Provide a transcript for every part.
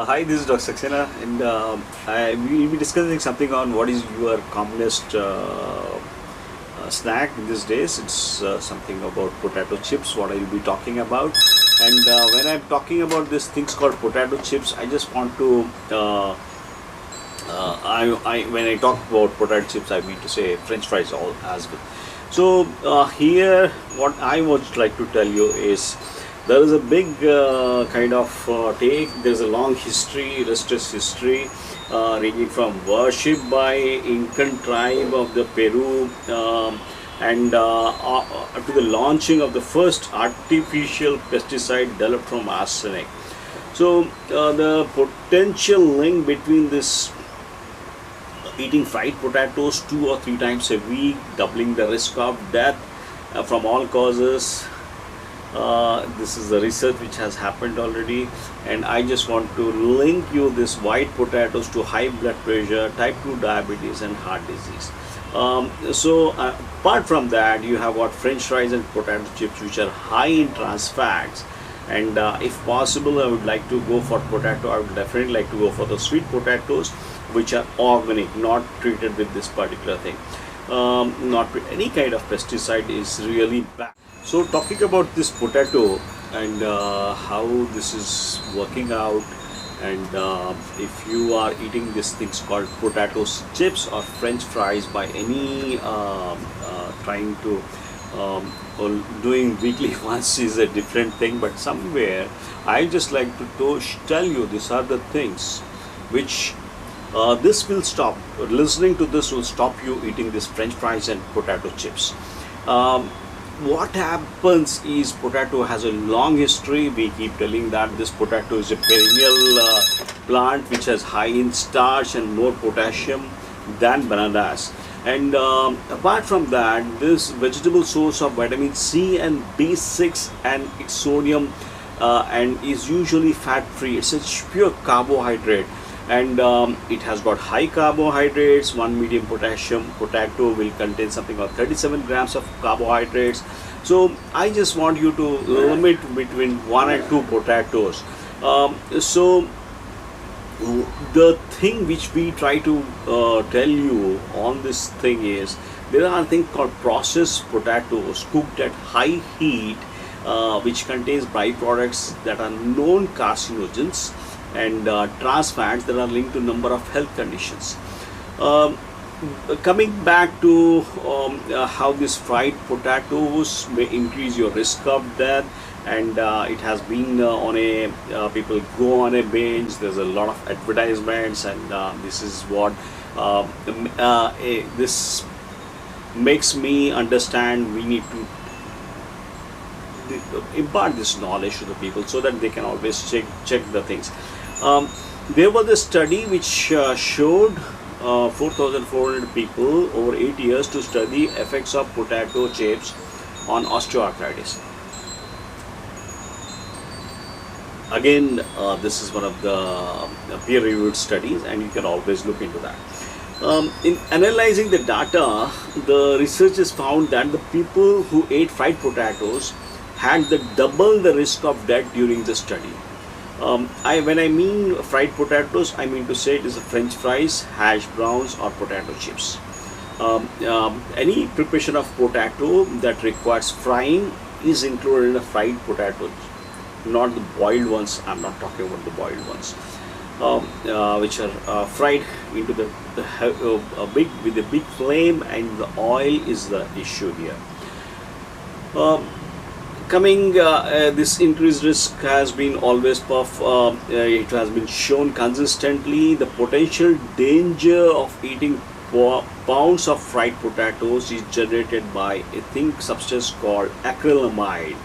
Hi, this is Dr. Saxena, and we will be discussing something on what is your commonest snack these days. It's something about potato chips, what I will be talking about. And when I'm talking about these things called potato chips, I just want to, when I talk about potato chips, I mean to say French fries all as well. So here, what I would like to tell you is, there is a big there's a long history, illustrious history, ranging from worship by Incan tribe of the Peru and to the launching of the first artificial pesticide developed from arsenic. So the potential link between this eating fried potatoes 2 or 3 times a week, doubling the risk of death from all causes. This is the research which has happened already, and I just want to link you this white potatoes to high blood pressure, type 2 diabetes and heart disease. Apart from that, you have got French fries and potato chips which are high in trans fats, and if possible I would like to go for potato. I would definitely like to go for the sweet potatoes which are organic, not treated with this particular thing. Not with any kind of pesticide is really bad. So talking about this potato and how this is working out, and if you are eating these things called potato chips or French fries by any trying to or doing weekly once is a different thing, but somewhere I just like to tell you these are the things which this will stop. Listening to this will stop you eating this French fries and potato chips. What happens is, potato has a long history. We keep telling that this potato is a perennial plant which has high in starch and more potassium than bananas. And apart from that, this vegetable source of vitamin C and B6 and its sodium and is usually fat free. It's a pure carbohydrate, and it has got high carbohydrates. 1 medium potassium potato will contain something like 37 grams of carbohydrates. So I just want you to limit between 1 and 2 potatoes. So the thing which we try to tell you on this thing is, there are things called processed potatoes cooked at high heat which contains byproducts that are known carcinogens and trans fats that are linked to number of health conditions. Coming back to how these fried potatoes may increase your risk of death, and it has been on a people go on a binge. There's a lot of advertisements, and this is what this makes me understand. We need to impart this knowledge to the people so that they can always check the things. There was a study which showed 4,400 people over 8 years to study effects of potato chips on osteoarthritis. Again, this is one of the peer-reviewed studies, and you can always look into that. In analyzing the data, the researchers found that the people who ate fried potatoes had double the risk of death during the study. When I mean fried potatoes, I mean to say it is French fries, hash browns or potato chips. Any preparation of potato that requires frying is included in the fried potatoes, not the boiled ones. I'm not talking about the boiled ones, which are fried into with a big flame, and the oil is the issue here. This increased risk has been always it has been shown consistently. The potential danger of eating pounds of fried potatoes is generated by a thin substance called acrylamide.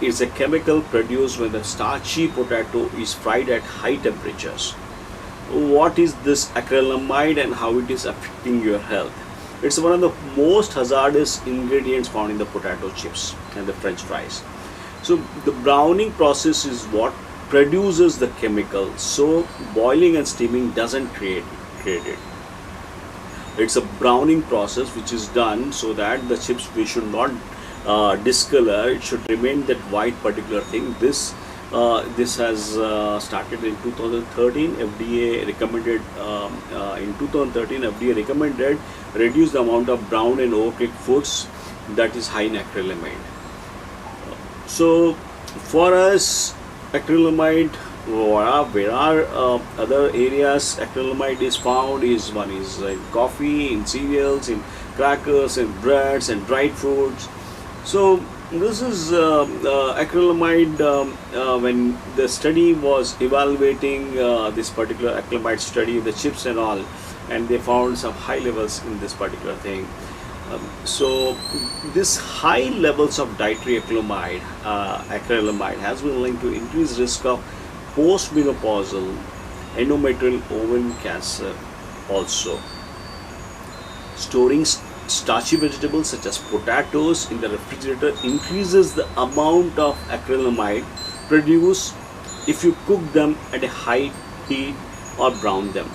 It's a chemical produced when the starchy potato is fried at high temperatures. What is this acrylamide and how it is affecting your health? It's one of the most hazardous ingredients found in the potato chips and the French fries. So the browning process is what produces the chemical. So boiling and steaming doesn't create it. It's a browning process which is done so that the chips we should not discolor. It should remain that white particular thing. This This has started in 2013. FDA recommended in 2013. FDA recommended reduce the amount of brown and overcooked foods that is high in acrylamide. So for us, acrylamide, where are other areas acrylamide is found is one is in coffee, in cereals, in crackers, in breads and dried foods. So this is acrylamide. When the study was evaluating this particular acrylamide study, the chips and all, and they found some high levels in this particular thing. So this high levels of dietary acrylamide has been linked to increased risk of postmenopausal endometrial ovarian cancer also. Storing starchy vegetables such as potatoes in the refrigerator increases the amount of acrylamide produced if you cook them at a high heat or brown them.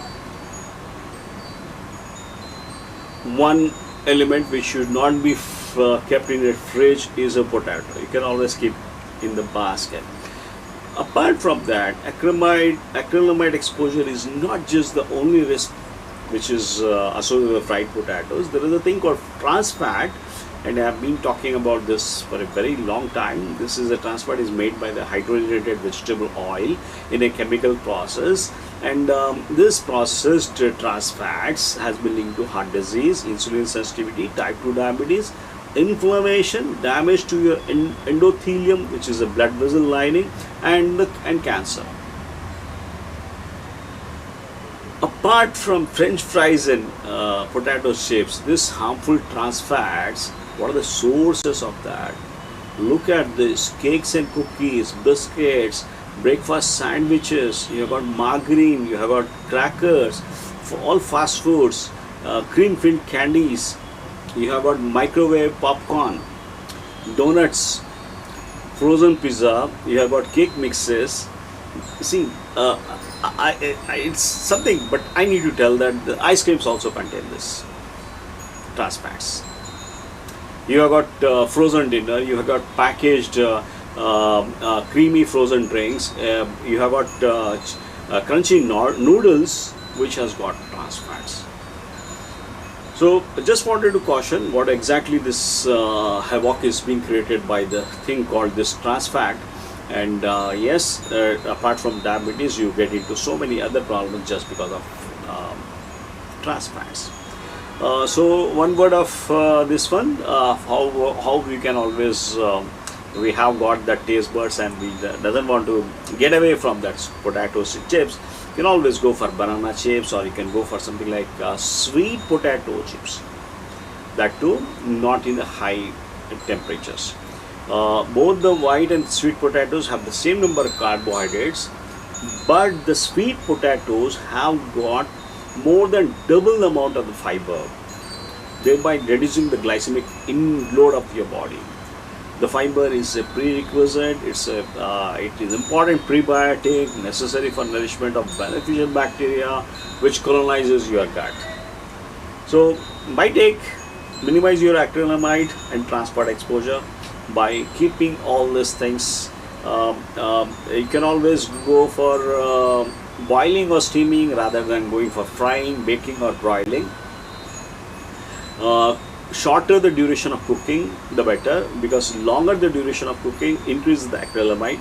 One element which should not be kept in a fridge is a potato. You can always keep in the basket. Apart from that, acrylamide exposure is not just the only risk which is associated with fried potatoes. There is a thing called trans fat, and I have been talking about this for a very long time. This is a trans fat is made by the hydrogenated vegetable oil in a chemical process, and this processed trans fats has been linked to heart disease, insulin sensitivity, type 2 diabetes, inflammation, damage to your endothelium, which is a blood vessel lining, and cancer. Apart from French fries and potato chips, this harmful trans fats, what are the sources of that? Look at this: cakes and cookies, biscuits, breakfast sandwiches, you have got margarine, you have got crackers, for all fast foods, cream filled candies, you have got microwave popcorn, donuts, frozen pizza, you have got cake mixes. See, it's something, but I need to tell that the ice creams also contain this trans fats. You have got frozen dinner, you have got packaged creamy frozen drinks, you have got crunchy noodles which has got trans fats. So I just wanted to caution what exactly this havoc is being created by the thing called this trans fat. And yes, apart from diabetes, you get into so many other problems just because of trans fats. So one word of this one, how we can always we have got that taste buds and we doesn't want to get away from that potato chips. You can always go for banana chips, or you can go for something like sweet potato chips. That too, not in the high temperatures. Both the white and sweet potatoes have the same number of carbohydrates, but the sweet potatoes have got more than double the amount of the fiber, thereby reducing the glycemic load of your body. The fiber is a prerequisite, it is important prebiotic necessary for nourishment of beneficial bacteria which colonizes your gut. So by minimize your acrylamide and trans fat exposure by keeping all these things. You can always go for boiling or steaming rather than going for frying, baking or broiling. Shorter the duration of cooking, the better, because longer the duration of cooking increases the acrylamide